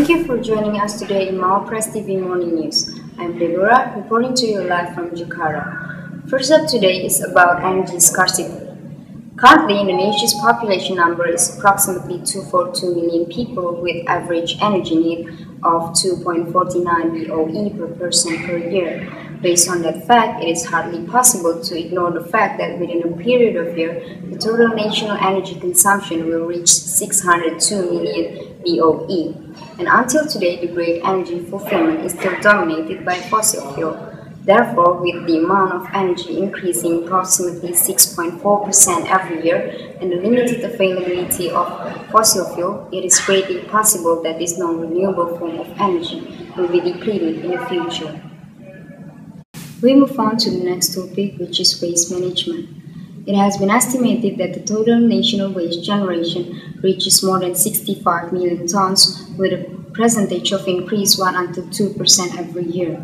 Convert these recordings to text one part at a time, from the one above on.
Thank you for joining us today in Mawapres TV Morning News. I'm Debora, reporting to you live from Jakarta. First up today is about energy scarcity. Currently, Indonesia's population number is approximately 242 million people with average energy need of 2.49 BOE per person per year. Based on that fact, it is hardly possible to ignore the fact that within a period of year, the total national energy consumption will reach 602 million BOE. And until today, the great energy fulfillment is still dominated by fossil fuel. Therefore, with the amount of energy increasing approximately 6.4% every year and the limited availability of fossil fuel, it is greatly possible that this non-renewable form of energy will be depleted in the future. We move on to the next topic, which is waste management. It has been estimated that the total national waste generation reaches more than 65 million tons, with a percentage of increase 1 until 2% every year.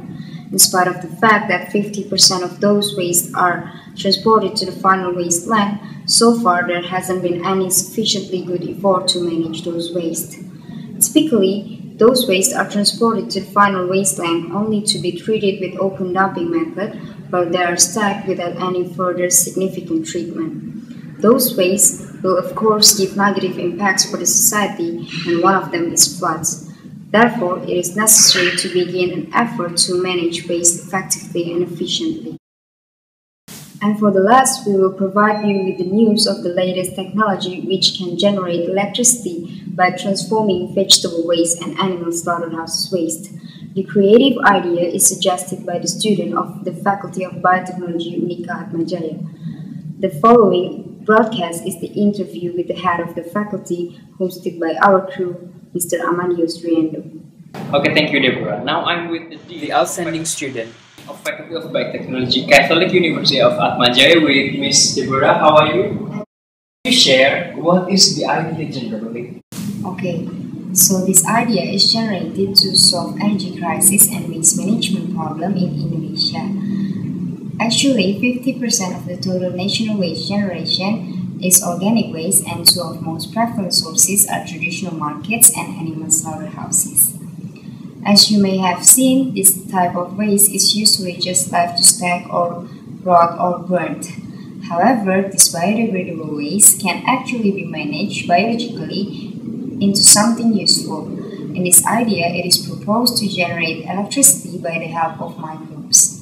In spite of the fact that 50% of those waste are transported to the final wasteland, so far there hasn't been any sufficiently good effort to manage those waste. Typically, those waste are transported to the final wasteland only to be treated with open dumping method, while they are stacked without any further significant treatment. Those wastes will of course give negative impacts for the society, and one of them is floods. Therefore, it is necessary to begin an effort to manage waste effectively and efficiently. And for the last, we will provide you with the news of the latest technology which can generate electricity by transforming vegetable waste and animal slaughterhouse waste. The creative idea is suggested by the student of the Faculty of Biotechnology, UNIKA Atma, Jaya. The following broadcast is the interview with the head of the faculty, hosted by our crew, Mr. Amanius Riendo. Okay, thank you, Debora. Now I'm with the outstanding student of Faculty of Biotechnology, Catholic University of Atma, Jaya, with Miss Debora. How are you? Can you share what is the idea generally? Okay, so this idea is generated to solve energy crisis and waste management problem in Indonesia. Actually, 50% of the total national waste generation is organic waste, and two of most preferred sources are traditional markets and animal slaughterhouses. As you may have seen, this type of waste is usually just left to stack or rot or burnt. However, this biodegradable waste can actually be managed biologically into something useful. In this idea, it is proposed to generate electricity by the help of microbes.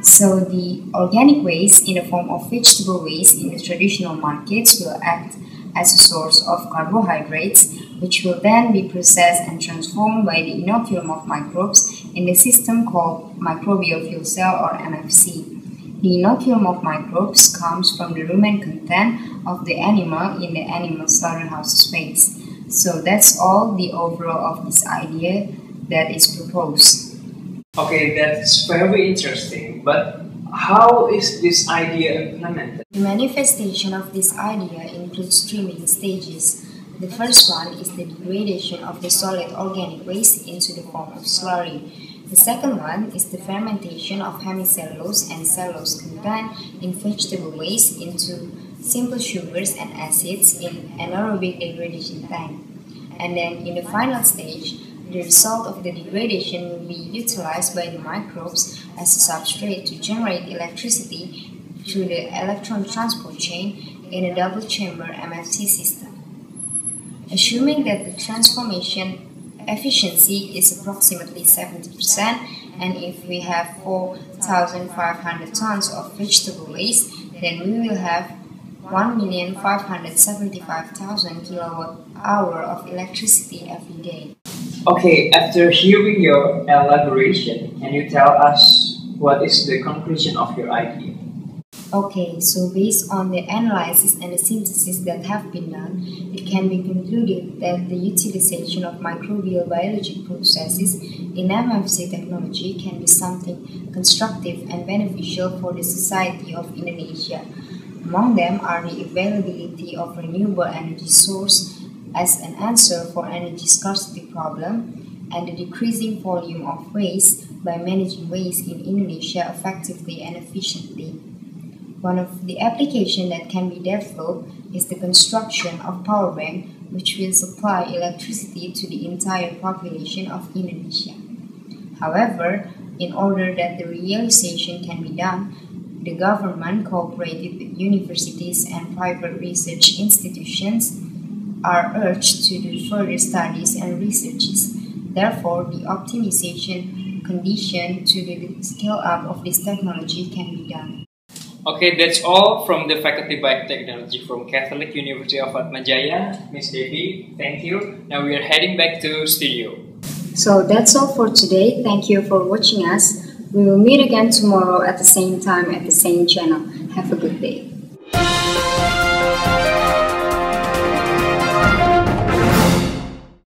So the organic waste in the form of vegetable waste in the traditional markets will act as a source of carbohydrates, which will then be processed and transformed by the inoculum of microbes in the system called microbial fuel cell, or MFC. The inoculum of microbes comes from the rumen content of the animal in the animal slaughterhouse space. So that's all the overall of this idea that is proposed. Okay, that's very interesting, but how is this idea implemented? The manifestation of this idea includes three main stages. The first one is the degradation of the solid organic waste into the form of slurry. The second one is the fermentation of hemicellulose and cellulose content in vegetable waste into simple sugars and acids in anaerobic degradation tank. And then in the final stage, the result of the degradation will be utilized by the microbes as a substrate to generate electricity through the electron transport chain in a double-chamber MFC system. Assuming that the transformation efficiency is approximately 70%, and if we have 4,500 tons of vegetable waste, then we will have 1,575,000 kilowatt-hour of electricity every day. Okay, after hearing your elaboration, can you tell us what is the conclusion of your idea? Okay, so based on the analysis and the synthesis that have been done, it can be concluded that the utilization of microbial biologic processes in MFC technology can be something constructive and beneficial for the society of Indonesia. Among them are the availability of renewable energy source as an answer for energy scarcity problem, and the decreasing volume of waste by managing waste in Indonesia effectively and efficiently. One of the applications that can be developed is the construction of power bank which will supply electricity to the entire population of Indonesia. However, in order that the realization can be done, the government cooperated with universities and private research institutions are urged to do further studies and researches. Therefore, the optimization condition to the scale-up of this technology can be done. Okay, that's all from the Faculty Biotechnology from Catholic University of Atma Jaya. Miss Devi, thank you. Now we are heading back to studio. So that's all for today. Thank you for watching us. We will meet again tomorrow at the same time at the same channel. Have a good day.